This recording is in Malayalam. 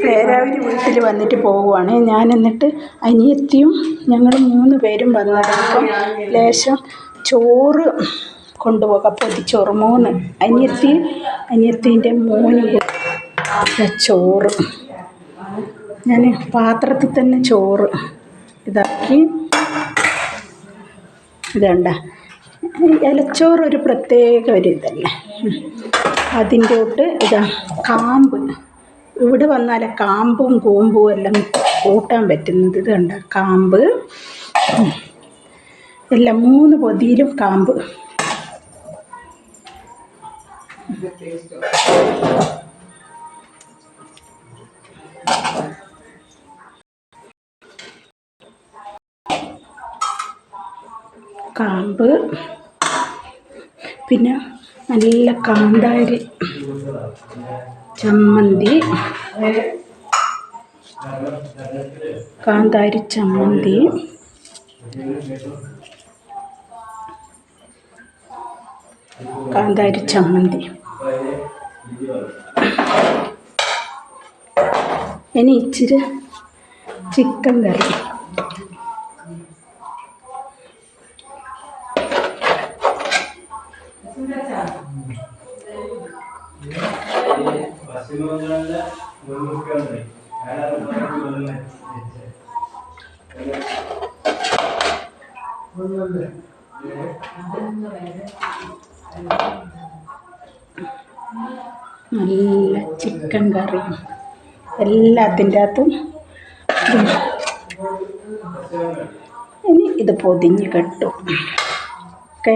പേരാവൂർ വീട്ടിൽ വന്നിട്ട് പോവുകയാണ് ഞാൻ. എന്നിട്ട് അനിയത്തിയും ഞങ്ങൾ 3 പേരും വന്നതപ്പം ലേശം ചോറ് കൊണ്ടുപോകാം. പൊതിച്ചോറ് 3 അനിയത്തീൻ്റെ മോനും ചോറ്. ഞാൻ പാത്രത്തിൽ തന്നെ ചോറ് ഇതാക്കി. ഇതണ്ട ഇലച്ചോറ് ഒരു പ്രത്യേക ഒരു ഇതല്ലേ. അതിൻ്റെ തൊട്ട് ഇതാ കാമ്പ്. ഇവിടെ വന്നാലേ കാമ്പും കൂമ്പും എല്ലാം കൂട്ടാൻ പറ്റുന്നത്. ഇത് കണ്ട കാമ്പ് എല്ലാം 3 പൊതിയിലും കാമ്പ്. കാമ്പ് പിന്നെ നല്ല കാന്താരി ചമ്മന്തി. കാന്താരി ചമ്മന്തി ഇനി ഇച്ചിരി ചിക്കൻ കറി. നല്ല ചിക്കൻ കറിയും എല്ലാത്തിൻ്റെ അകത്തും. ഇനി ഇത് പൊതിഞ്ഞ് കെട്ടും. ഓക്കെ.